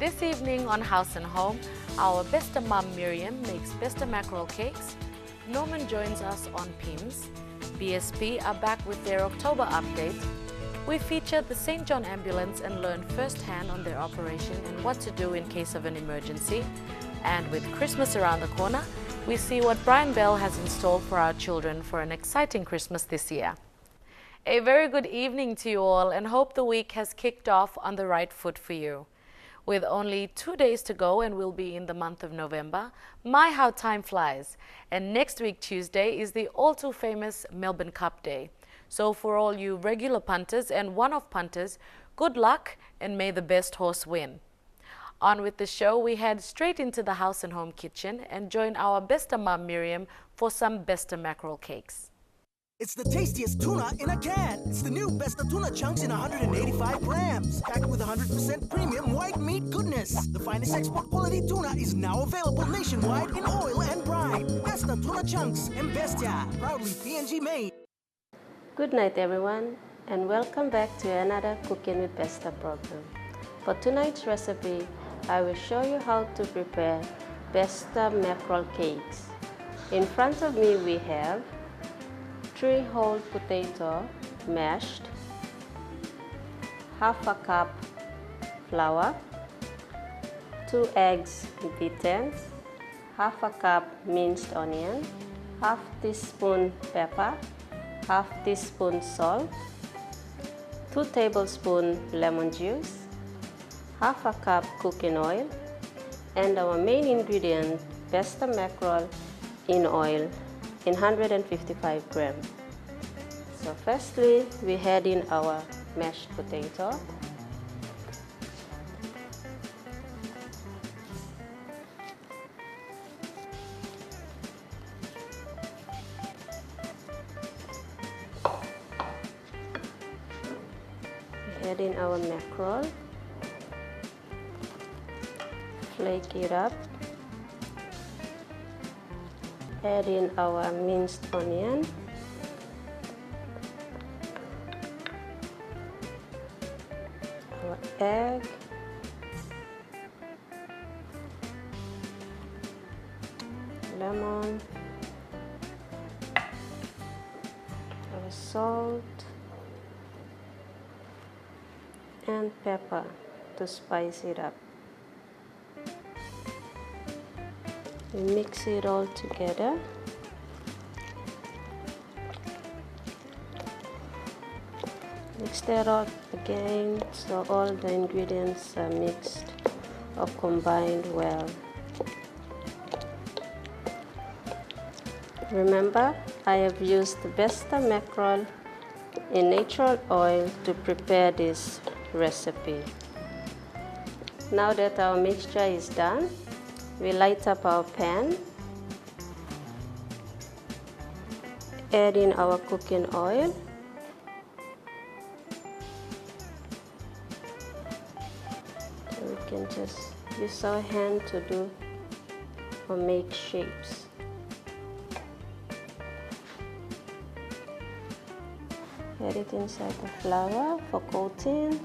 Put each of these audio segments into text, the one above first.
This evening on House and Home, our besta mum Miriam makes besta mackerel cakes, Norman joins us on pins, BSP are back with their October update, we feature the St. John Ambulance and learn firsthand on their operation and what to do in case of an emergency, and with Christmas around the corner, we see what Brian Bell has in store for our children for an exciting Christmas this year. A very good evening to you all and hope the week has kicked off on the right foot for you. With only 2 days to go and we'll be in the month of November, my how time flies. And next week Tuesday is the all too famous Melbourne Cup Day. So for all you regular punters and one-off punters, good luck and may the best horse win. On with the show, we head straight into the House and Home kitchen and join our besta mum Miriam for some besta mackerel cakes. It's the tastiest tuna in a can. It's the new Besta Tuna Chunks in 185 grams. Packed with 100% premium white meat goodness. The finest export quality tuna is now available nationwide in oil and brine. Besta Tuna Chunks and Bestia, proudly PNG made. Good night everyone and welcome back to another Cooking with Besta program. For tonight's recipe, I will show you how to prepare Besta mackerel cakes. In front of me we have 3 whole potato mashed, half a cup flour, 2 eggs beaten, half a cup minced onion, half teaspoon pepper, half teaspoon salt, 2 tablespoons lemon juice, half a cup cooking oil, and our main ingredient, besta mackerel in oil in 155 grams. So firstly, we add in our mashed potato. We add in our mackerel. Flake it up. Add in our minced onion, our egg, lemon, our salt, and pepper to spice it up. We mix it all together. Mix that up again so all the ingredients are mixed or combined well. Remember, I have used the besta mackerel in natural oil to prepare this recipe. Now that our mixture is done, we light up our pan, add in our cooking oil, so we can just use our hand to do or make shapes. Add it inside the flour for coating.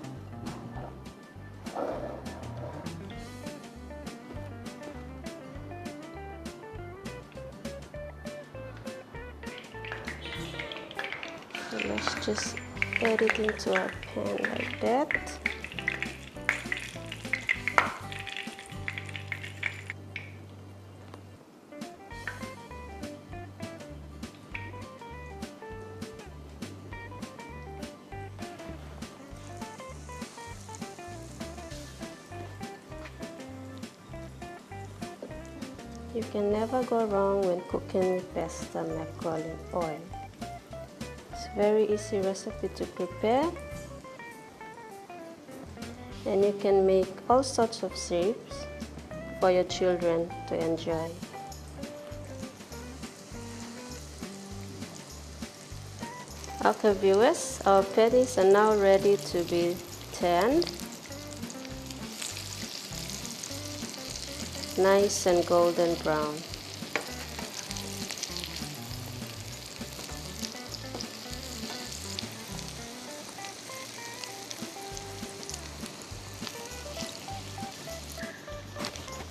Let's just add it into our pan like that. You can never go wrong when cooking with besta mackerel in oil. Very easy recipe to prepare, and you can make all sorts of shapes for your children to enjoy. Okay viewers, our patties are now ready to be tanned. Nice and golden brown.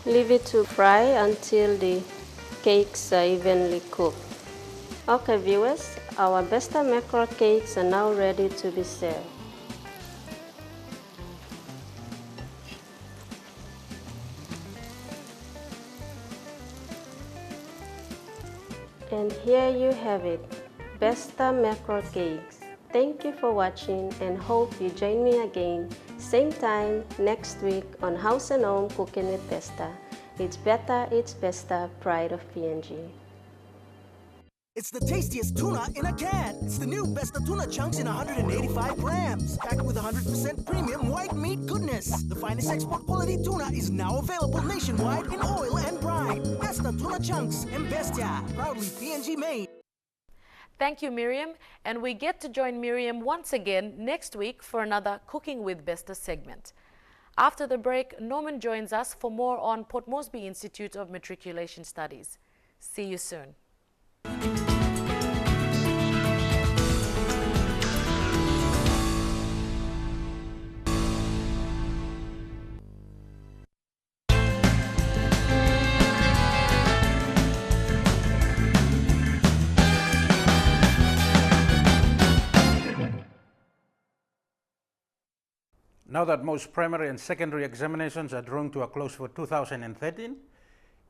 Leave it to fry until the cakes are evenly cooked. Okay viewers, our Besta mackerel cakes are now ready to be served. And here you have it, Besta mackerel cakes. Thank you for watching and hope you join me again, same time next week on Haus and Home Cooking with Besta. It's better, it's Besta, pride of PNG. It's the tastiest tuna in a can. It's the new Besta tuna chunks in 185 grams, packed with 100% premium white meat goodness. The finest export quality tuna is now available nationwide in oil and brine. Besta tuna chunks and Bestia, proudly PNG made. Thank you, Miriam, and we get to join Miriam once again next week for another Cooking with Besta segment. After the break, Norman joins us for more on Port Moresby Institute of Matriculation Studies. See you soon. Now that most primary and secondary examinations are drawing to a close for 2013,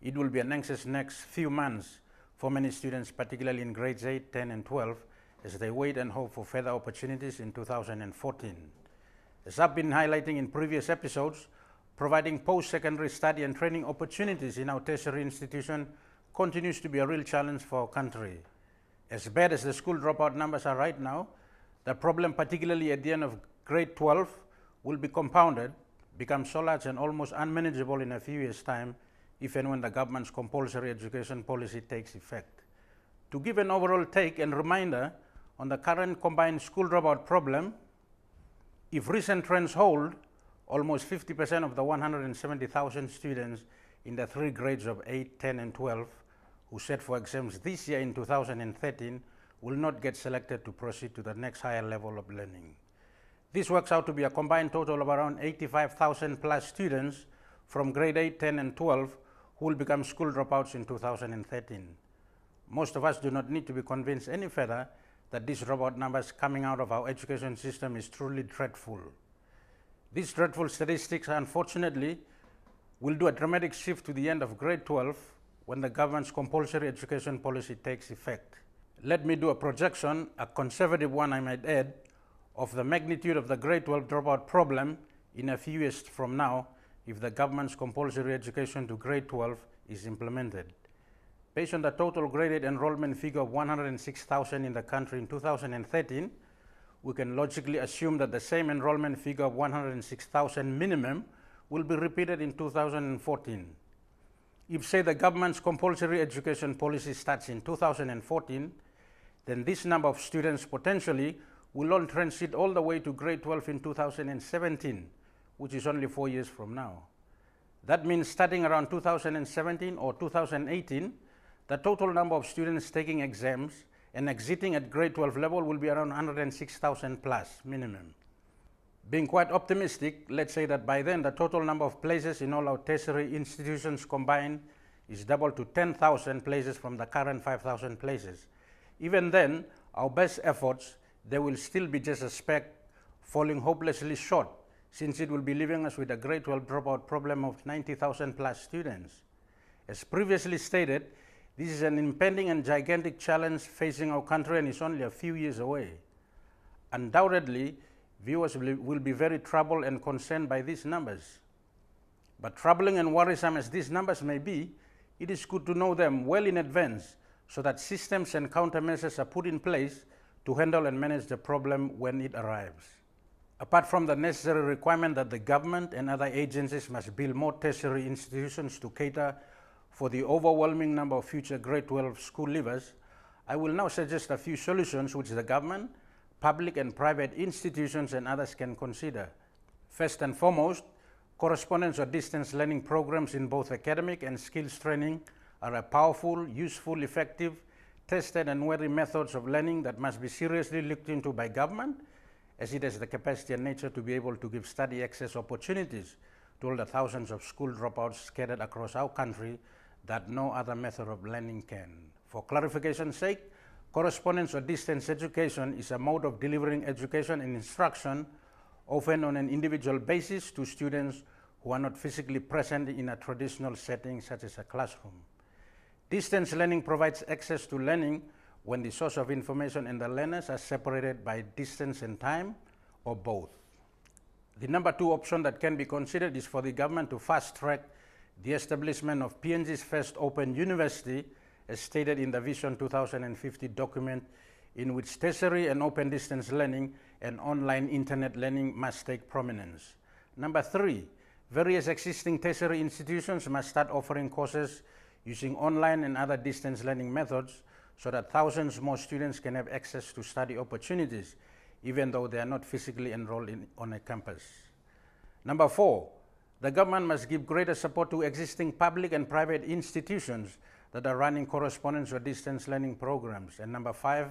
it will be an anxious next few months for many students, particularly in grades 8, 10, and 12, as they wait and hope for further opportunities in 2014. As I've been highlighting in previous episodes, providing post-secondary study and training opportunities in our tertiary institution continues to be a real challenge for our country. As bad as the school dropout numbers are right now, the problem, particularly at the end of grade 12, will be compounded, become so large and almost unmanageable in a few years' time if and when the government's compulsory education policy takes effect. To give an overall take and reminder on the current combined school dropout problem, if recent trends hold, almost 50% of the 170,000 students in the three grades of 8, 10, and 12 who set for exams this year in 2013 will not get selected to proceed to the next higher level of learning. This works out to be a combined total of around 85,000 plus students from grade 8, 10, and 12 who will become school dropouts in 2013. Most of us do not need to be convinced any further that these dropout numbers coming out of our education system is truly dreadful. These dreadful statistics, unfortunately, will do a dramatic shift to the end of grade 12 when the government's compulsory education policy takes effect. Let me do a projection, a conservative one I might add, of the magnitude of the grade 12 dropout problem in a few years from now if the government's compulsory education to grade 12 is implemented. Based on the total grade 8 enrollment figure of 106,000 in the country in 2013, we can logically assume that the same enrollment figure of 106,000 minimum will be repeated in 2014. If, say, the government's compulsory education policy starts in 2014, then this number of students potentially will all transit all the way to grade 12 in 2017, which is only 4 years from now. That means starting around 2017 or 2018, the total number of students taking exams and exiting at grade 12 level will be around 106,000 plus minimum. Being quite optimistic, let's say that by then the total number of places in all our tertiary institutions combined is doubled to 10,000 places from the current 5,000 places. Even then, our best efforts, they will still be just a speck, falling hopelessly short, since it will be leaving us with a grade 12 dropout problem of 90,000 plus students. As previously stated, this is an impending and gigantic challenge facing our country and is only a few years away. Undoubtedly, viewers will be very troubled and concerned by these numbers. But troubling and worrisome as these numbers may be, it is good to know them well in advance so that systems and countermeasures are put in place to handle and manage the problem when it arrives. Apart from the necessary requirement that the government and other agencies must build more tertiary institutions to cater for the overwhelming number of future grade 12 school leavers, I will now suggest a few solutions which the government, public and private institutions and others can consider. First and foremost, correspondence or distance learning programs in both academic and skills training are a powerful, useful, effective, tested and worthy methods of learning that must be seriously looked into by government, as it has the capacity and nature to be able to give study access opportunities to all the thousands of school dropouts scattered across our country that no other method of learning can. For clarification's sake, correspondence or distance education is a mode of delivering education and instruction, often on an individual basis, to students who are not physically present in a traditional setting such as a classroom. Distance learning provides access to learning when the source of information and the learners are separated by distance and time, or both. The number 2 option that can be considered is for the government to fast-track the establishment of PNG's first open university, as stated in the Vision 2050 document, in which tertiary and open distance learning and online internet learning must take prominence. Number 3, various existing tertiary institutions must start offering courses using online and other distance learning methods so that thousands more students can have access to study opportunities, even though they are not physically enrolled on a campus. Number 4, the government must give greater support to existing public and private institutions that are running correspondence or distance learning programs. And number 5,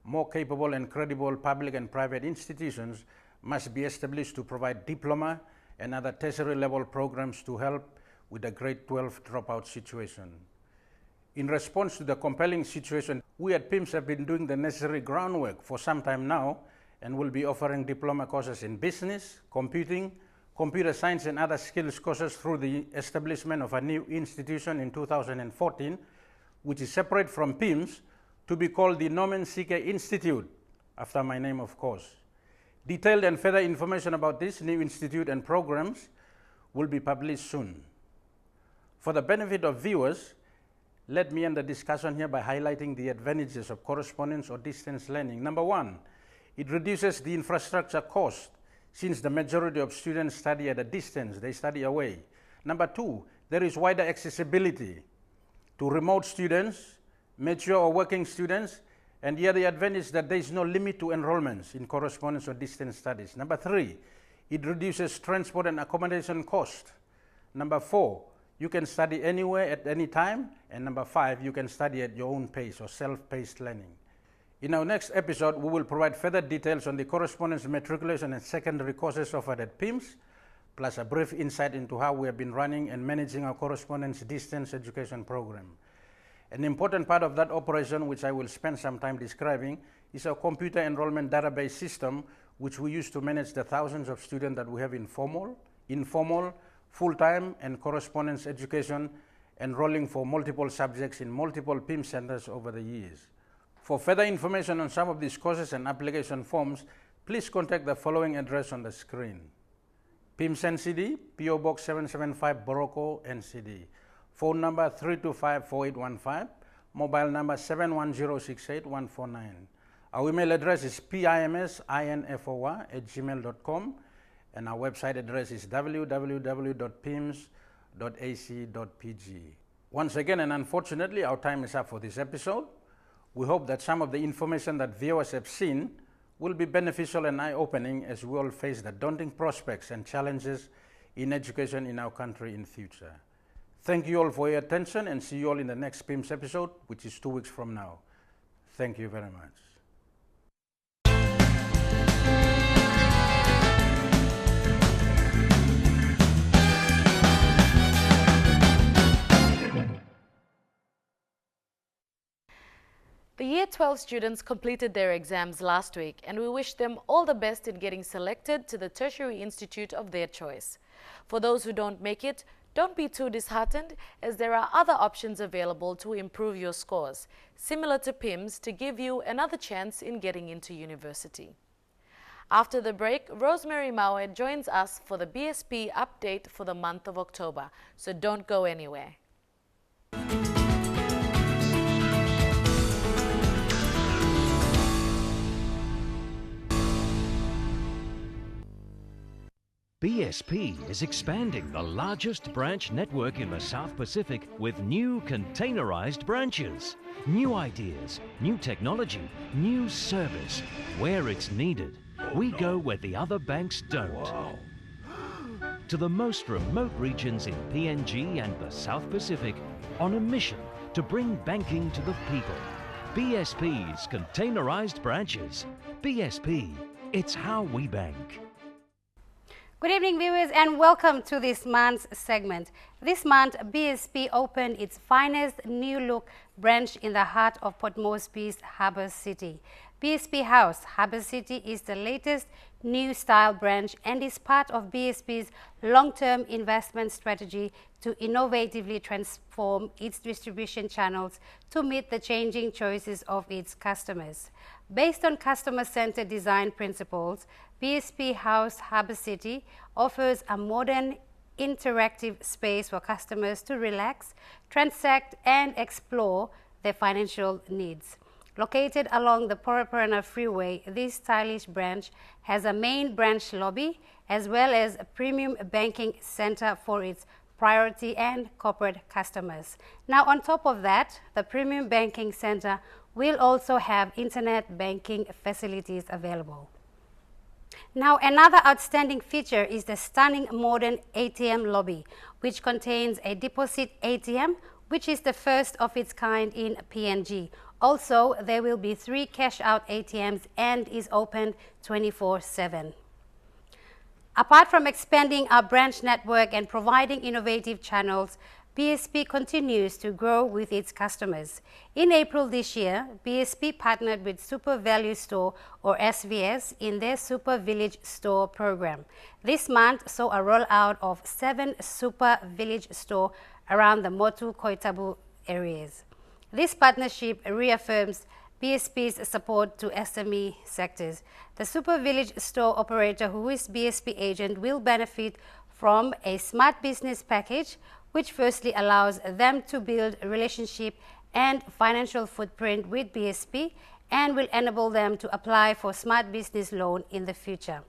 more capable and credible public and private institutions must be established to provide diploma and other tertiary level programs to help with the grade 12 dropout situation. In response to the compelling situation, we at PIMS have been doing the necessary groundwork for some time now and will be offering diploma courses in business, computing, computer science and other skills courses through the establishment of a new institution in 2014, which is separate from PIMS, to be called the Norman Sike Institute, after my name of course. Detailed and further information about this new institute and programs will be published soon. For the benefit of viewers, let me end the discussion here by highlighting the advantages of correspondence or distance learning. Number 1, it reduces the infrastructure cost, since the majority of students study at a distance, they study away. Number 2, there is wider accessibility to remote students, mature or working students, and here the advantage that there is no limit to enrollments in correspondence or distance studies. Number 3, it reduces transport and accommodation cost. Number 4, you can study anywhere at any time. And number 5, you can study at your own pace or self-paced learning. In our next episode, we will provide further details on the correspondence, matriculation and secondary courses offered at PIMS, plus a brief insight into how we have been running and managing our correspondence distance education program. An important part of that operation, which I will spend some time describing, is our computer enrollment database system, which we use to manage the thousands of students that we have in formal, informal, full-time and correspondence education, enrolling for multiple subjects in multiple PIMS centers over the years. For further information on some of these courses and application forms, please contact the following address on the screen. PIMS NCD, PO Box 775, Boroko, NCD. Phone number 325-4815, mobile number 71068-149. Our email address is pimsinfoa@gmail.com, and our website address is www.pims.ac.pg. Once again, and unfortunately, our time is up for this episode. We hope that some of the information that viewers have seen will be beneficial and eye-opening as we all face the daunting prospects and challenges in education in our country in future. Thank you all for your attention, and see you all in the next PIMS episode, which is 2 weeks from now. Thank you very much. The Year 12 students completed their exams last week, and we wish them all the best in getting selected to the tertiary institute of their choice. For those who don't make it, don't be too disheartened, as there are other options available to improve your scores, similar to PIMS, to give you another chance in getting into university. After the break, Rosemary Maue joins us for the BSP update for the month of October, so don't go anywhere. BSP is expanding the largest branch network in the South Pacific with new containerized branches. New ideas, new technology, new service. Where it's needed, we go where the other banks don't. To the most remote regions in PNG and the South Pacific, on a mission to bring banking to the people. BSP's containerized branches. BSP, it's how we bank. Good evening, viewers, and welcome to this month's segment. This month, BSP opened its finest new look branch in the heart of Port Moresby's Harbour City. BSP Haus, Harbour City, is the latest new style branch and is part of BSP's long-term investment strategy to innovatively transform its distribution channels to meet the changing choices of its customers. Based on customer-centered design principles, BSP Haus Harbour City offers a modern, interactive space for customers to relax, transact, and explore their financial needs. Located along the Port Moresby freeway, this stylish branch has a main branch lobby as well as a premium banking center for its priority and corporate customers. Now, on top of that, the premium banking center will also have internet banking facilities available. Now, another outstanding feature is the stunning modern ATM lobby, which contains a deposit ATM, which is the first of its kind in PNG. Also, there will be 3 cash-out ATMs and is open 24/7. Apart from expanding our branch network and providing innovative channels, BSP continues to grow with its customers. In April this year, BSP partnered with Super Value Store, or SVS, in their Super Village Store program. This month saw a rollout of 7 Super Village Store around the Motu Koitabu areas. This partnership reaffirms BSP's support to SME sectors. The Super Village Store operator, who is BSP agent, will benefit from a smart business package, which firstly allows them to build a relationship and financial footprint with BSP and will enable them to apply for smart business loan in the future.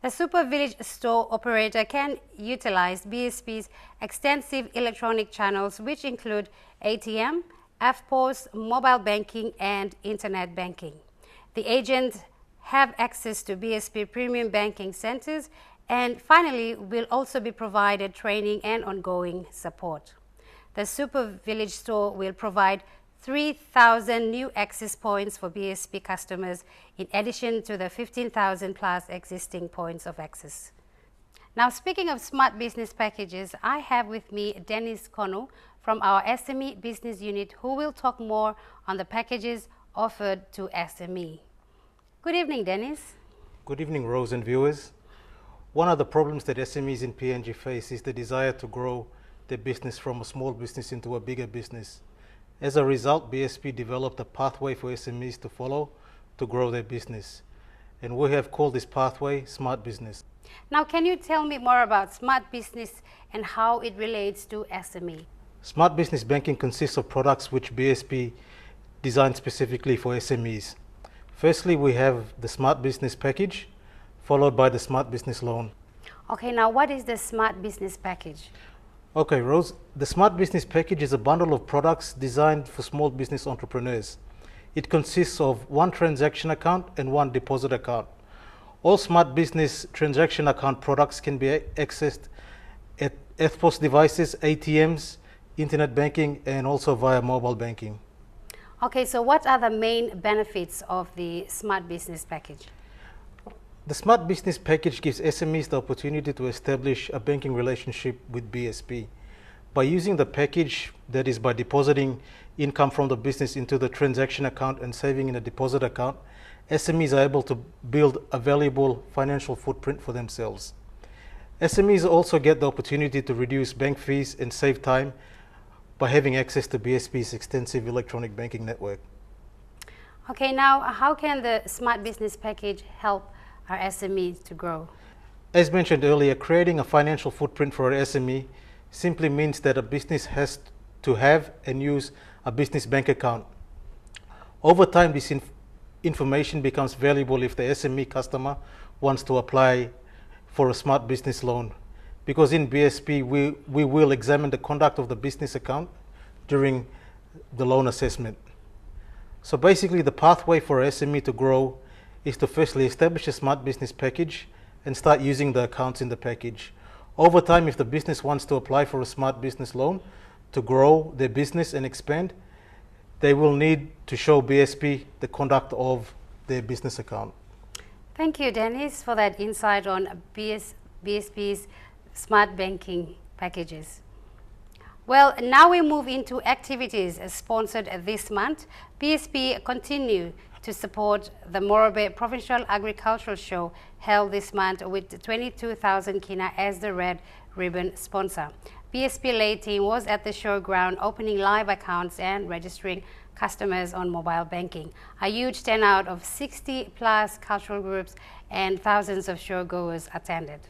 The Super Village Store operator can utilize BSP's extensive electronic channels, which include ATM, FPOS, mobile banking, and internet banking. The agents have access to BSP premium banking centers and finally will also be provided training and ongoing support. The Super Village Store will provide 3,000 new access points for BSP customers in addition to the 15,000 plus existing points of access. Now, speaking of smart business packages, I have with me Dennis Konu from our SME business unit, who will talk more on the packages offered to SME. Good evening, Dennis. Good evening, Rose and viewers. One of the problems that SMEs in PNG face is the desire to grow their business from a small business into a bigger business. As a result, BSP developed a pathway for SMEs to follow to grow their business. And we have called this pathway Smart Business. Now, can you tell me more about Smart Business and how it relates to SME? Smart Business Banking consists of products which BSP designed specifically for SMEs. Firstly, we have the Smart Business Package, followed by the Smart Business Loan. Okay, now what is the Smart Business Package? Okay, Rose, the Smart Business Package is a bundle of products designed for small business entrepreneurs. It consists of 1 transaction account and 1 deposit account. All Smart Business transaction account products can be accessed at FPOS devices, ATMs, internet banking, and also via mobile banking. Okay, so what are the main benefits of the Smart Business Package? The Smart Business Package gives SMEs the opportunity to establish a banking relationship with BSP. By using the package, that is by depositing income from the business into the transaction account and saving in a deposit account, SMEs are able to build a valuable financial footprint for themselves. SMEs also get the opportunity to reduce bank fees and save time by having access to BSP's extensive electronic banking network. Okay, now how can the Smart Business Package help our SMEs to grow? As mentioned earlier, creating a financial footprint for an SME simply means that a business has to have and use a business bank account. Over time, this information becomes valuable if the SME customer wants to apply for a smart business loan, because in BSP we will examine the conduct of the business account during the loan assessment. So basically, the pathway for SME to grow is to firstly establish a smart business package and start using the accounts in the package. Over time, if the business wants to apply for a smart business loan to grow their business and expand, they will need to show BSP the conduct of their business account. Thank you, Dennis, for that insight on BSP's smart banking packages. Well, now we move into activities sponsored this month. BSP continue to support the Moresby Provincial Agricultural Show held this month with 22,000 kina as the red ribbon sponsor. BSP lay team was at the showground opening live accounts and registering customers on mobile banking. A huge turnout of 60 plus cultural groups and thousands of showgoers attended.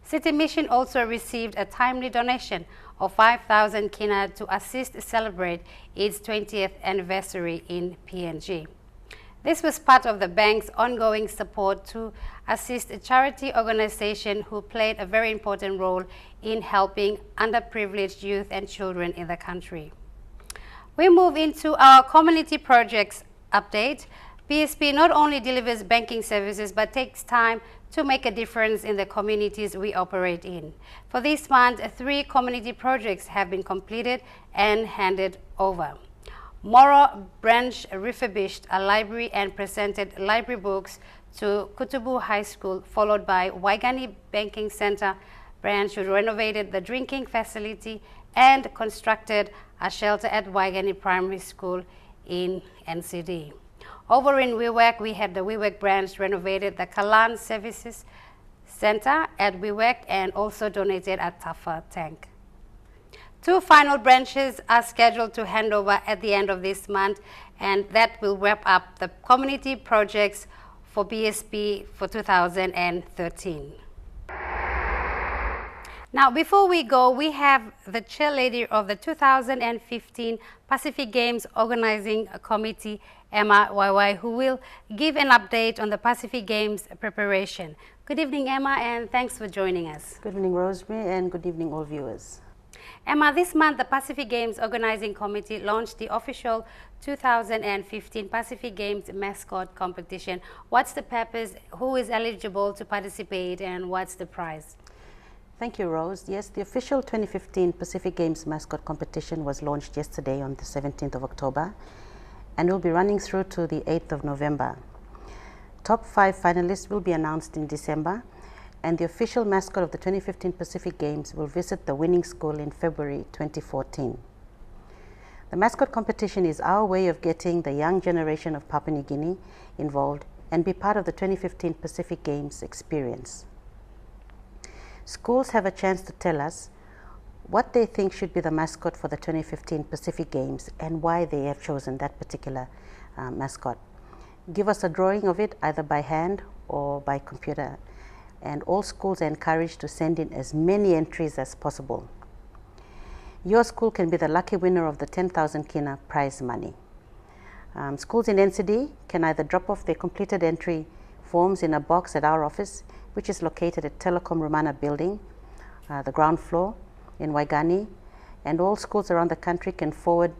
City Mission also received a timely donation of 5,000 kina to assist celebrate its 20th anniversary in PNG. This was part of the bank's ongoing support to assist a charity organization who played a very important role in helping underprivileged youth and children in the country. We move into our community projects update. BSP not only delivers banking services but takes time to make a difference in the communities we operate in. For this month, 3 community projects have been completed and handed over. Moro branch refurbished a library and presented library books to Kutubu High School, followed by Waigani Banking Center branch who renovated the drinking facility and constructed a shelter at Waigani Primary School in NCD. Over in Wewak, we had the Wewak branch renovated the Kalan Services Center at Wewak and also donated a Tafa tank. 2 final branches are scheduled to hand over at the end of this month, and that will wrap up the community projects for BSP for 2013. Now, before we go, we have the chairlady of the 2015 Pacific Games Organizing Committee, Emma YY, who will give an update on the Pacific Games preparation. Good evening, Emma, and thanks for joining us. Good evening, Rosemary, and good evening, all viewers. Emma, this month the Pacific Games Organizing Committee launched the official 2015 Pacific Games mascot competition. What's the purpose, who is eligible to participate, and what's the prize? Thank you, Rose. Yes, the official 2015 Pacific Games mascot competition was launched yesterday on the 17th of October and will be running through to the 8th of November. Top 5 finalists will be announced in December, and the official mascot of the 2015 Pacific Games will visit the winning school in February 2014. The mascot competition is our way of getting the young generation of Papua New Guinea involved and be part of the 2015 Pacific Games experience. Schools have a chance to tell us what they think should be the mascot for the 2015 Pacific Games and why they have chosen that particular mascot. Give us a drawing of it either by hand or by computer, and all schools are encouraged to send in as many entries as possible. Your school can be the lucky winner of the 10,000 kina prize money. Schools in NCD can either drop off their completed entry forms in a box at our office, which is located at Telecom Romana building, the ground floor in Waigani, and all schools around the country can forward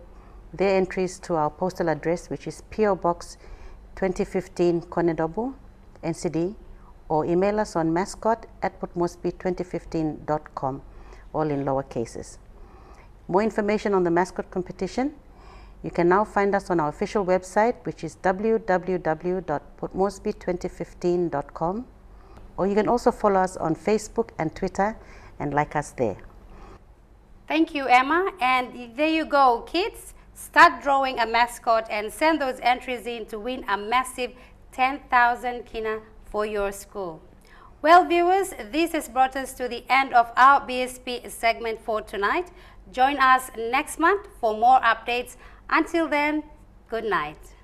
their entries to our postal address, which is PO Box 2015 Konedobu, NCD, or email us on mascot@portmoresby2015.com, all in lower cases. More information on the mascot competition, you can now find us on our official website, which is www.portmoresby2015.com, or you can also follow us on Facebook and Twitter and like us there. Thank you, Emma. And there you go, kids. Start drawing a mascot and send those entries in to win a massive 10,000 kina for your school. Well, viewers, this has brought us to the end of our BSP segment for tonight. Join us next month for more updates. Until then, good night.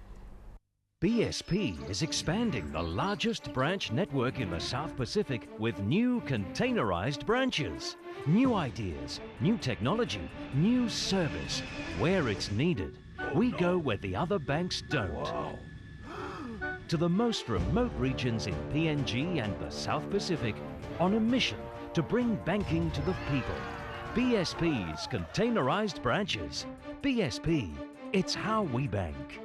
BSP is expanding the largest branch network in the South Pacific with new containerized branches. New ideas, new technology, new service. Where it's needed, we go where the other banks don't. To the most remote regions in PNG and the South Pacific on a mission to bring banking to the people. BSP's containerized branches. BSP, it's how we bank.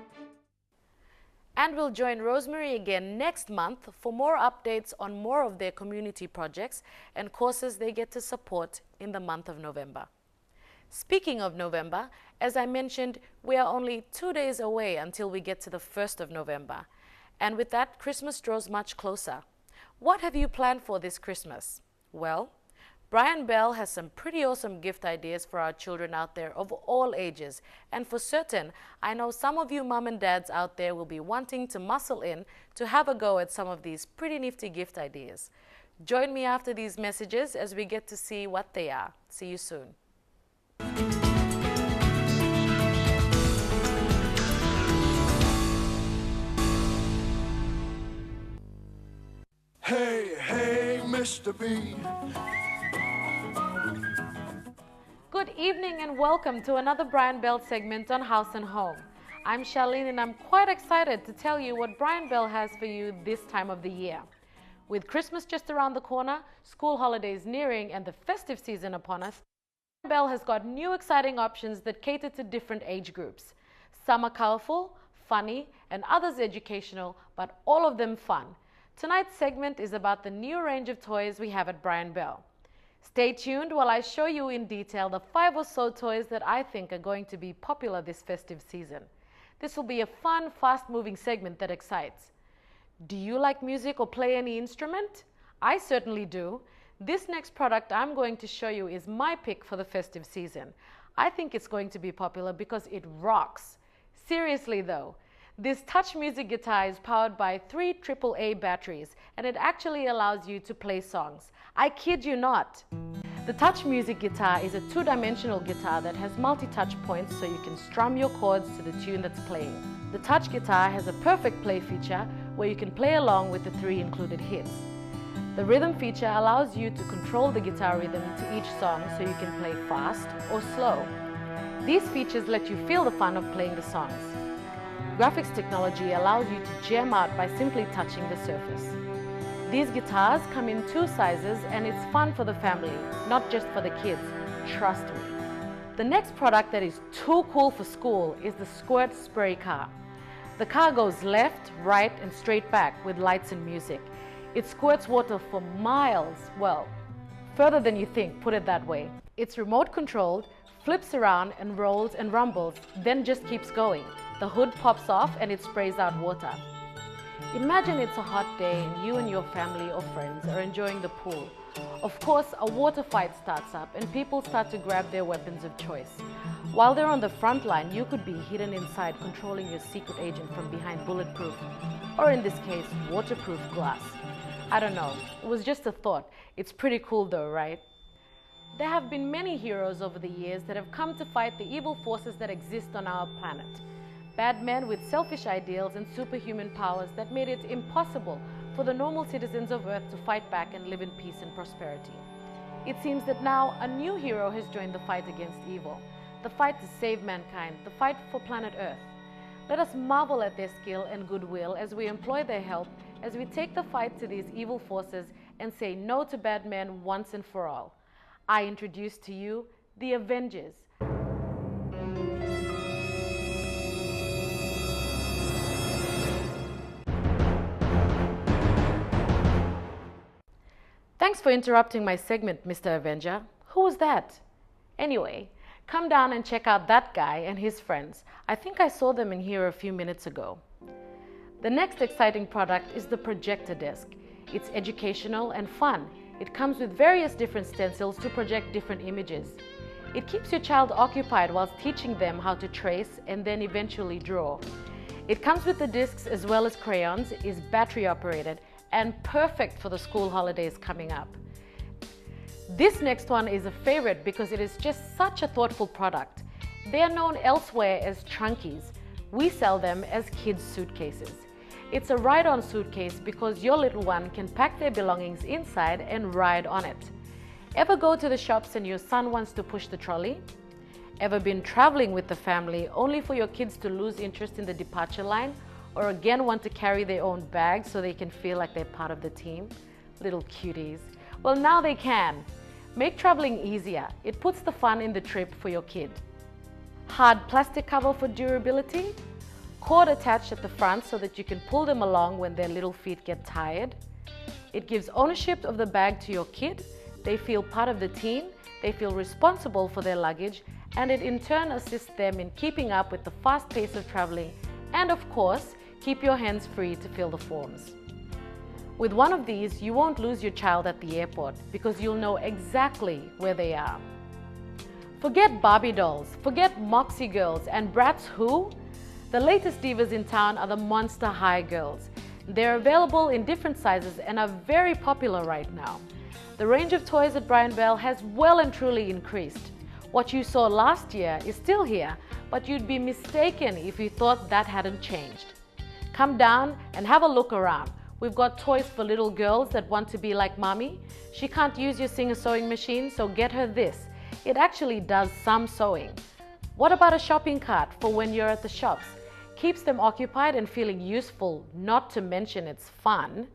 And we'll join Rosemary again next month for more updates on more of their community projects and courses they get to support in the month of November. Speaking of November, as I mentioned, we are only 2 days away until we get to the 1st of November. And with that, Christmas draws much closer. What have you planned for this Christmas? Well, Brian Bell has some pretty awesome gift ideas for our children out there of all ages. And for certain, I know some of you mom and dads out there will be wanting to muscle in to have a go at some of these pretty nifty gift ideas. Join me after these messages as we get to see what they are. See you soon. Hey, hey, Mr. B. Good evening and welcome to another Brian Bell segment on House and Home. I'm Charlene and I'm quite excited to tell you what Brian Bell has for you this time of the year. With Christmas just around the corner, school holidays nearing and the festive season upon us, Brian Bell has got new exciting options that cater to different age groups. Some are colorful, funny and others educational, but all of them fun. Tonight's segment is about the new range of toys we have at Brian Bell. Stay tuned while I show you in detail the 5 or so toys that I think are going to be popular this festive season. This will be a fun, fast-moving segment that excites. Do you like music or play any instrument? I certainly do. This next product I'm going to show you is my pick for the festive season. I think it's going to be popular because it rocks. Seriously though. This touch music guitar is powered by 3 AAA batteries and it actually allows you to play songs. I kid you not. The touch music guitar is a 2-dimensional guitar that has multi-touch points so you can strum your chords to the tune that's playing. The touch guitar has a perfect play feature where you can play along with the 3 included hits. The rhythm feature allows you to control the guitar rhythm to each song so you can play fast or slow. These features let you feel the fun of playing the songs. Graphics technology allows you to jam out by simply touching the surface. These guitars come in 2 sizes and it's fun for the family, not just for the kids, trust me. The next product that is too cool for school is the Squirt Spray Car. The car goes left, right and straight back with lights and music. It squirts water for miles, well, further than you think, put it that way. It's remote controlled, flips around and rolls and rumbles, then just keeps going. The hood pops off and it sprays out water. Imagine it's a hot day and you and your family or friends are enjoying the pool. Of course, a water fight starts up and people start to grab their weapons of choice. While they're on the front line, you could be hidden inside controlling your secret agent from behind bulletproof, or in this case, waterproof glass. I don't know, it was just a thought. It's pretty cool though, right? There have been many heroes over the years that have come to fight the evil forces that exist on our planet. Bad men with selfish ideals and superhuman powers that made it impossible for the normal citizens of Earth to fight back and live in peace and prosperity. It seems that now a new hero has joined the fight against evil, the fight to save mankind, the fight for planet Earth. Let us marvel at their skill and goodwill as we employ their help, as we take the fight to these evil forces and say no to bad men once and for all. I introduce to you the Avengers. Thanks for interrupting my segment, Mr. Avenger. Who was that? Anyway, come down and check out that guy and his friends. I think I saw them in here a few minutes ago. The next exciting product is the projector desk. It's educational and fun. It comes with various different stencils to project different images. It keeps your child occupied whilst teaching them how to trace and then eventually draw. It comes with the discs as well as crayons, is battery operated, and perfect for the school holidays coming up. This next one is a favorite because it is just such a thoughtful product. They are known elsewhere as trunkies. We sell them as kids' suitcases. It's a ride-on suitcase because your little one can pack their belongings inside and ride on it. Ever go to the shops and your son wants to push the trolley? Ever been traveling with the family only for your kids to lose interest in the departure line? Or again want to carry their own bags so they can feel like they're part of the team? Little cuties. Well, now they can. Make traveling easier. It puts the fun in the trip for your kid. Hard plastic cover for durability. Cord attached at the front so that you can pull them along when their little feet get tired. It gives ownership of the bag to your kid. They feel part of the team. They feel responsible for their luggage. And it in turn assists them in keeping up with the fast pace of traveling. And of course, keep your hands free to fill the forms. With one of these, you won't lose your child at the airport because you'll know exactly where they are. Forget Barbie dolls, forget Moxie girls and Bratz who? The latest divas in town are the Monster High girls. They're available in different sizes and are very popular right now. The range of toys at Brian Bell has well and truly increased. What you saw last year is still here, but you'd be mistaken if you thought that hadn't changed. Come down and have a look around. We've got toys for little girls that want to be like mommy. She can't use your Singer sewing machine, so get her this. It actually does some sewing. What about a shopping cart for when you're at the shops? Keeps them occupied and feeling useful, not to mention it's fun.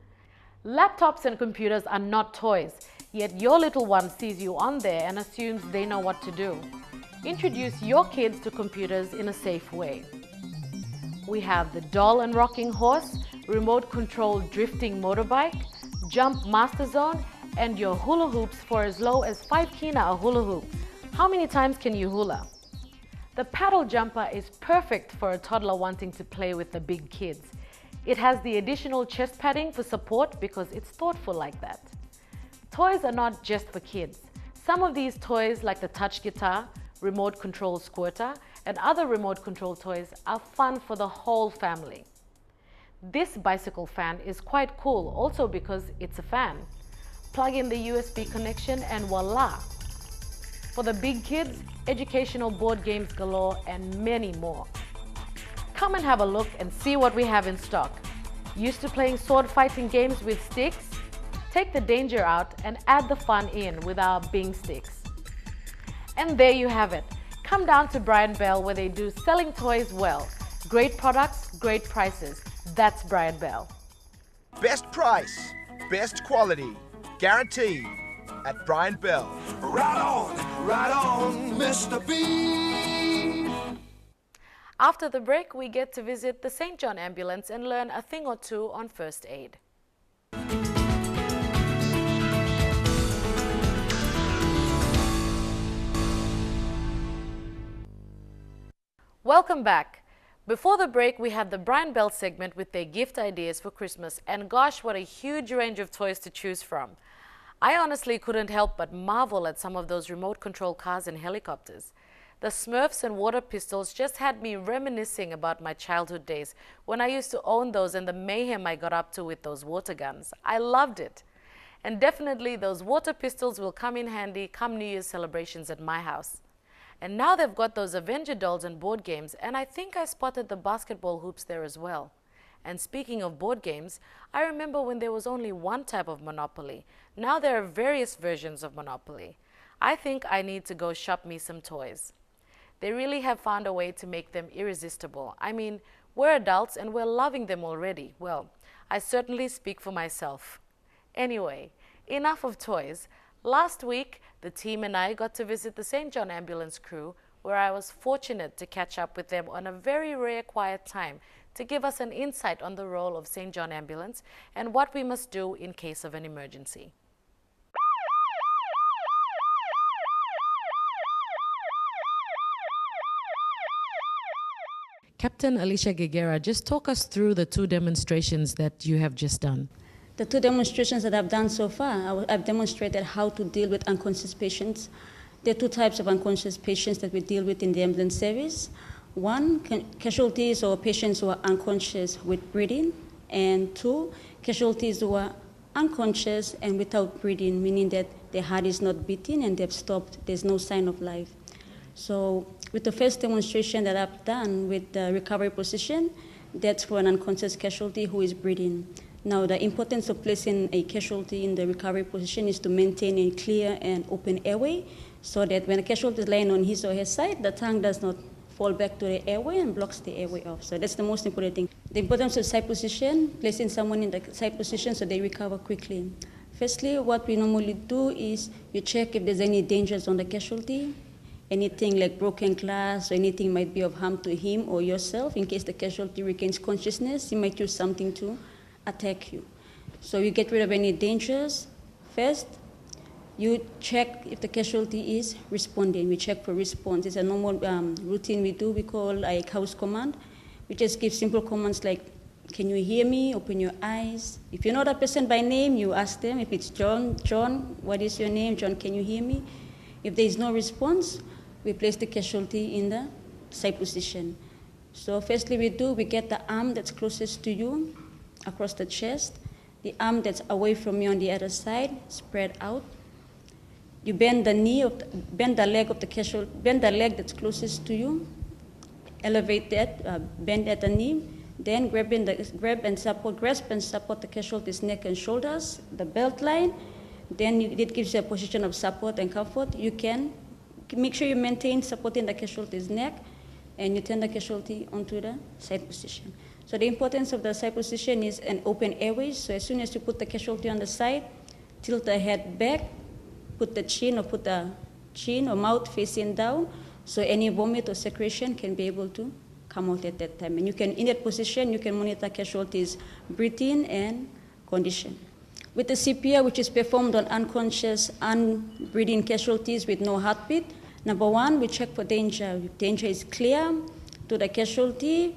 Laptops and computers are not toys, yet your little one sees you on there and assumes they know what to do. Introduce your kids to computers in a safe way. We have the doll and rocking horse, remote control drifting motorbike, jump master zone, and your hula hoops for as low as 5 kina a hula hoop. How many times can you hula? The paddle jumper is perfect for a toddler wanting to play with the big kids. It has the additional chest padding for support because it's thoughtful like that. Toys are not just for kids. Some of these toys, like the touch guitar, remote control squirter, and other remote control toys are fun for the whole family. This bicycle fan is quite cool also because it's a fan. Plug in the USB connection and voila! For the big kids, educational board games galore and many more. Come and have a look and see what we have in stock. Used to playing sword fighting games with sticks? Take the danger out and add the fun in with our Bing sticks. And there you have it. Come down to Brian Bell where they do selling toys well. Great products, great prices. That's Brian Bell. Best price, best quality, guaranteed at Brian Bell. Right on, Mr. B. After the break, we get to visit the St. John Ambulance and learn a thing or two on first aid. Welcome back. Before the break, we had the Brian Bell segment with their gift ideas for Christmas, and gosh, what a huge range of toys to choose from. I honestly couldn't help but marvel at some of those remote control cars and helicopters. The Smurfs and water pistols just had me reminiscing about my childhood days when I used to own those and the mayhem I got up to with those water guns. I loved it. And definitely those water pistols will come in handy come New Year's celebrations at my house. And now they've got those Avenger dolls and board games, and I think I spotted the basketball hoops there as well. And speaking of board games, I remember when there was only one type of Monopoly. Now there are various versions of Monopoly. I think I need to go shop me some toys. They really have found a way to make them irresistible. I mean, we're adults and we're loving them already. Well, I certainly speak for myself. Anyway, enough of toys. Last week, the team and I got to visit the St. John Ambulance crew, where I was fortunate to catch up with them on a very rare quiet time to give us an insight on the role of St. John Ambulance and what we must do in case of an emergency. Captain Alicia Giguera, just talk us through the two demonstrations that you have just done. The two demonstrations that I've done so far, I've demonstrated how to deal with unconscious patients. There are two types of unconscious patients that we deal with in the ambulance service. One, casualties or patients who are unconscious with breathing, and two, casualties who are unconscious and without breathing, meaning that their heart is not beating and they've stopped, there's no sign of life. So with the first demonstration that I've done with the recovery position, that's for an unconscious casualty who is breathing. Now, the importance of placing a casualty in the recovery position is to maintain a clear and open airway so that when a casualty is laying on his or her side, the tongue does not fall back to the airway and blocks the airway off. So that's the most important thing. The importance of side position, placing someone in the side position so they recover quickly. Firstly, what we normally do is you check if there's any dangers on the casualty, anything like broken glass or anything might be of harm to him or yourself. In case the casualty regains consciousness, he might use something to attack you. So you get rid of any dangers. First, you check if the casualty is responding. We check for response. It's a normal routine we do. We call like Haus command. We just give simple commands like can you hear me? Open your eyes. If you know that person by name, you ask them. If it's John, John, what is your name? John, can you hear me? If there is no response, we place the casualty in the side position. So firstly we get the arm that's closest to you across the chest, the arm that's away from you on the other side, spread out. You bend the leg of the casualty, bend the leg that's closest to you, elevate that, bend at the knee, then grasp and support the casualty's neck and shoulders, the belt line. Then it gives you a position of support and comfort. You can make sure you maintain supporting the casualty's neck, and you turn the casualty onto the side position. So the importance of the side position is an open airway. So as soon as you put the casualty on the side, tilt the head back, put the chin or mouth facing down, so any vomit or secretion can be able to come out at that time. And you can, in that position, you can monitor casualties' breathing and condition. With the CPR, which is performed on unconscious, unbreathing casualties with no heartbeat, number one, we check for danger. If danger is clear to the casualty,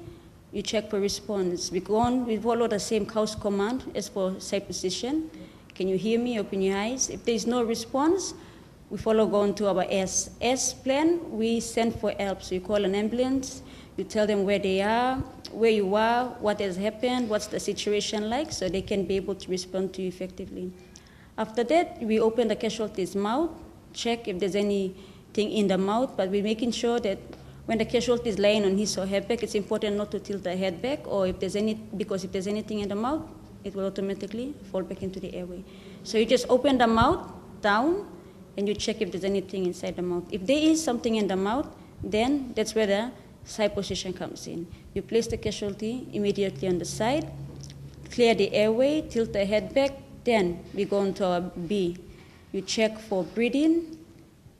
you check for response. We follow the same Haus command as for side position. Can you hear me? Open your eyes. If there is no response, we go on to our S plan. We send for help. So you call an ambulance, you tell them where they are, where you are, what has happened, what's the situation like, so they can be able to respond to you effectively. After that, we open the casualty's mouth, check if there's anything in the mouth, but we're making sure that when the casualty is laying on his or her back, it's important not to tilt the head back, or because if there's anything in the mouth, it will automatically fall back into the airway. So you just open the mouth down, and you check if there's anything inside the mouth. If there is something in the mouth, then that's where the side position comes in. You place the casualty immediately on the side, clear the airway, tilt the head back, then we go on to our B. You check for breathing.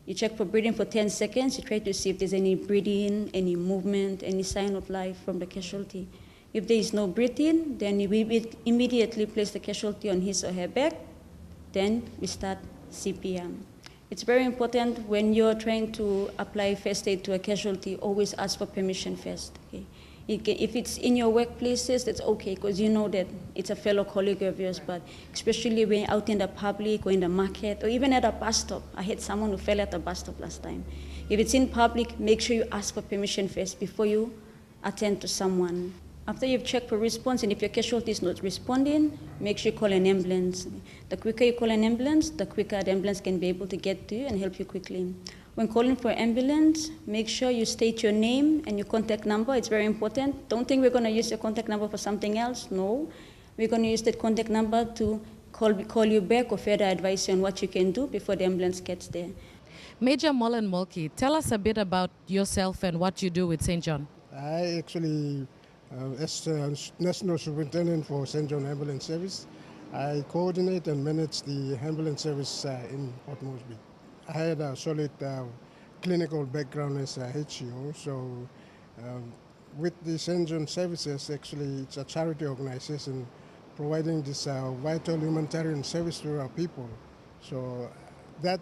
You check for breathing for 10 seconds. You try to see if there's any breathing, any movement, any sign of life from the casualty. If there is no breathing, then we immediately place the casualty on his or her back. Then we start CPR. It's very important when you're trying to apply first aid to a casualty, always ask for permission first. Okay? If it's in your workplaces, that's okay, because you know that it's a fellow colleague of yours, but especially when out in the public or in the market or even at a bus stop. I had someone who fell at a bus stop last time. If it's in public, make sure you ask for permission first before you attend to someone. After you've checked for response, and if your casualty is not responding, make sure you call an ambulance. The quicker you call an ambulance, the quicker the ambulance can be able to get to you and help you quickly. When calling for ambulance, make sure you state your name and your contact number. It's very important. Don't think we're going to use your contact number for something else. No. We're going to use that contact number to call you back or further advise you on what you can do before the ambulance gets there. Major Mullen Mulkey, tell us a bit about yourself and what you do with St. John. I actually, as National Superintendent for St. John Ambulance Service, I coordinate and manage the ambulance service in Port Moresby. I had a solid clinical background as a HCO, so with the St. John Services, actually it's a charity organization providing this vital humanitarian service to our people. So that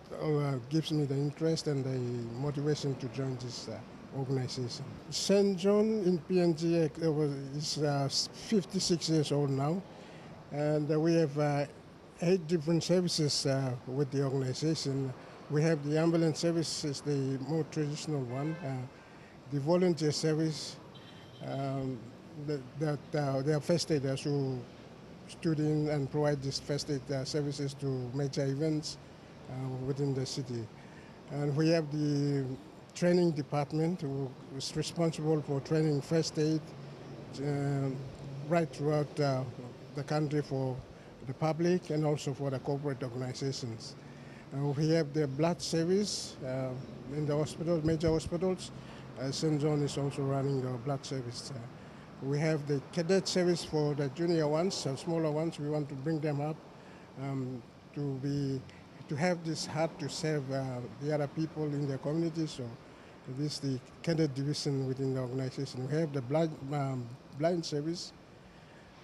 gives me the interest and the motivation to join this organization. St. John in PNG is 56 years old now, and we have 8 different services with the organization. We have the ambulance service is the more traditional one, the volunteer service, they are first aiders who stood in and provide these first aid services to major events within the city. And we have the training department who is responsible for training first aid right throughout the country for the public and also for the corporate organizations. We have the blood service in the hospital, major hospitals. St. John is also running the blood service. We have the cadet service for the junior ones, smaller ones. We want to bring them up to have this heart to serve the other people in the community. So this is the cadet division within the organization. We have the blind service,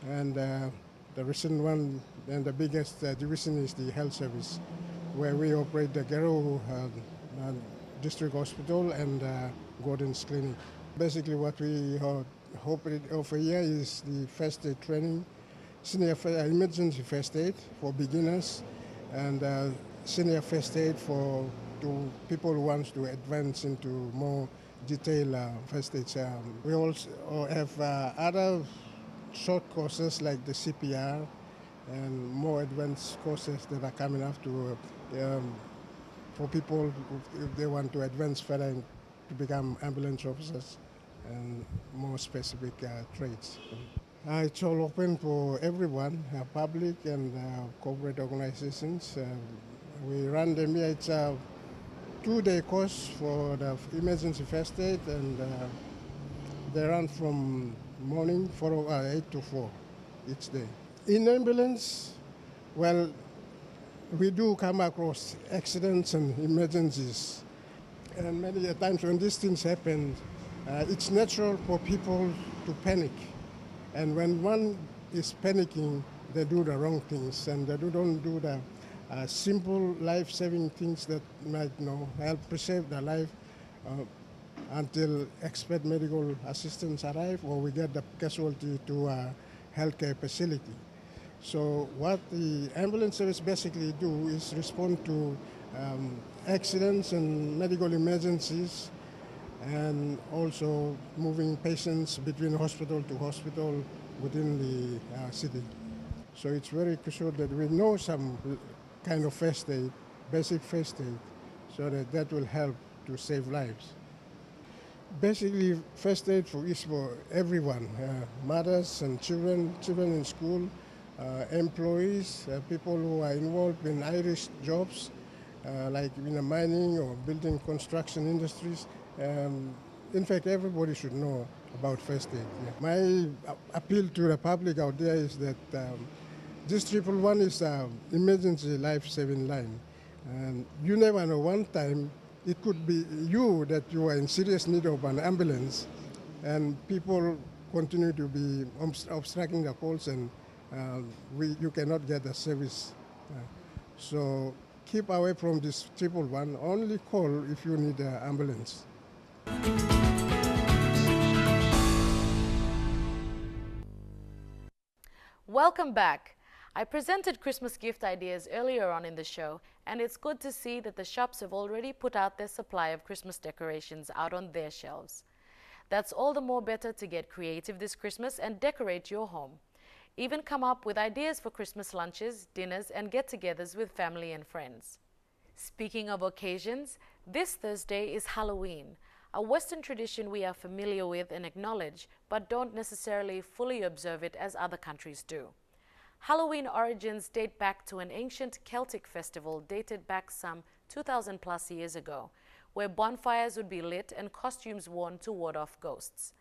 and the recent one and the biggest division is the health service, where we operate the Gero District Hospital and Gordon's Clinic. Basically what we hope of a year is the first aid training, emergency first aid for beginners, and senior first aid to people who want to advance into more detailed first aid. We also have other short courses like the CPR and more advanced courses that are coming up for people if they want to advance further to become ambulance officers and more specific trades. It's all open for everyone, public and corporate organizations. We run them here. It's a 2-day course for the emergency first aid, and they run from morning 8 to 4 each day. In ambulance, well, we do come across accidents and emergencies. And many times when these things happen, it's natural for people to panic. And when one is panicking, they do the wrong things, and they don't do the simple life-saving things that might help preserve the life until expert medical assistance arrive or we get the casualty to a healthcare facility. So what the ambulance service basically do is respond to accidents and medical emergencies, and also moving patients between hospital to hospital within the city. So it's very crucial that we know some kind of first aid, basic first aid, so that will help to save lives. Basically, first aid is for everyone, mothers and children in school, employees, people who are involved in high-risk jobs, like in the mining or building construction industries. In fact, everybody should know about first aid. Yeah. My appeal to the public out there is that this 111 is an emergency life-saving line. And you never know, one time it could be you that you are in serious need of an ambulance, and people continue to be obstructing the calls, and you cannot get the service. So keep away from this 111. Only call if you need an ambulance. Welcome back. I presented Christmas gift ideas earlier on in the show, and it's good to see that the shops have already put out their supply of Christmas decorations out on their shelves. That's all the more better to get creative this Christmas and decorate your home. Even come up with ideas for Christmas lunches, dinners, and get-togethers with family and friends. Speaking of occasions, this Thursday is Halloween, a Western tradition we are familiar with and acknowledge, but don't necessarily fully observe it as other countries do. Halloween origins date back to an ancient Celtic festival dated back some 2,000 plus years ago, where bonfires would be lit and costumes worn to ward off ghosts.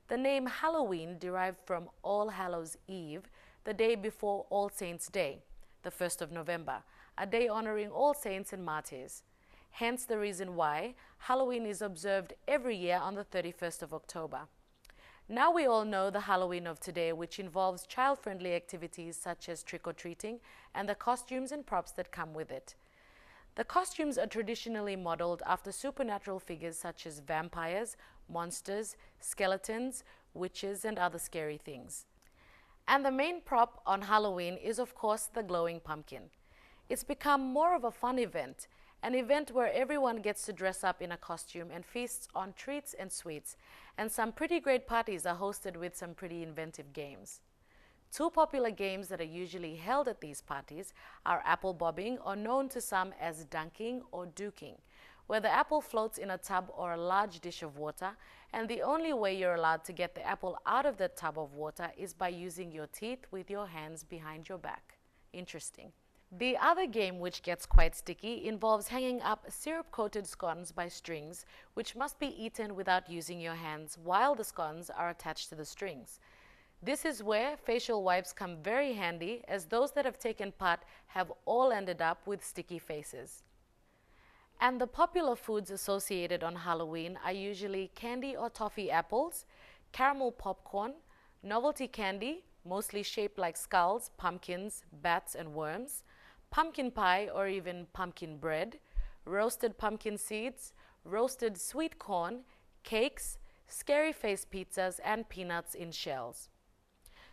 The name Halloween derived from All Hallows Eve, the day before All Saints' Day, the 1st of November, a day honoring all saints and martyrs. Hence the reason why Halloween is observed every year on the 31st of October. Now we all know the Halloween of today, which involves child-friendly activities such as trick-or-treating and the costumes and props that come with it. The costumes are traditionally modeled after supernatural figures such as vampires, monsters, skeletons, witches, and other scary things. And the main prop on Halloween is, of course, the glowing pumpkin. It's become more of a fun event, an event where everyone gets to dress up in a costume and feasts on treats and sweets, and some pretty great parties are hosted with some pretty inventive games. Two popular games that are usually held at these parties are apple bobbing, or known to some as dunking or duking, where the apple floats in a tub or a large dish of water, and the only way you're allowed to get the apple out of the tub of water is by using your teeth with your hands behind your back. Interesting. The other game, which gets quite sticky, involves hanging up syrup-coated scones by strings, which must be eaten without using your hands while the scones are attached to the strings. This is where facial wipes come very handy, as those that have taken part have all ended up with sticky faces. And the popular foods associated on Halloween are usually candy or toffee apples, caramel popcorn, novelty candy, mostly shaped like skulls, pumpkins, bats, and worms, pumpkin pie or even pumpkin bread, roasted pumpkin seeds, roasted sweet corn, cakes, scary face pizzas, and peanuts in shells.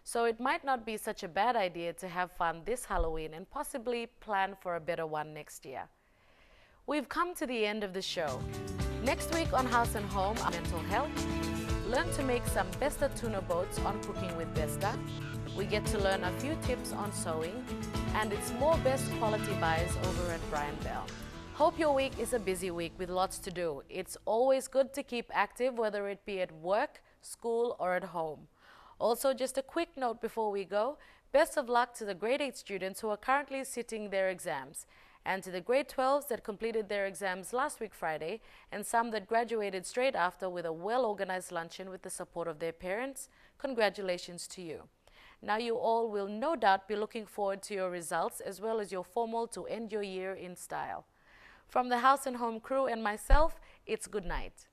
So it might not be such a bad idea to have fun this Halloween and possibly plan for a better one next year. We've come to the end of the show. Next week on House and Home, mental health. Learn to make some Besta tuna boats on Cooking with Besta. We get to learn a few tips on sewing, and it's more best quality buys over at Brian Bell. Hope your week is a busy week with lots to do. It's always good to keep active, whether it be at work, school, or at home. Also, just a quick note before we go, best of luck to the grade 8 students who are currently sitting their exams, and to the grade 12s that completed their exams last week Friday, and some that graduated straight after with a well-organized luncheon with the support of their parents. Congratulations to you. Now you all will no doubt be looking forward to your results as well as your formal to end your year in style. From the House and Home crew and myself, it's good night.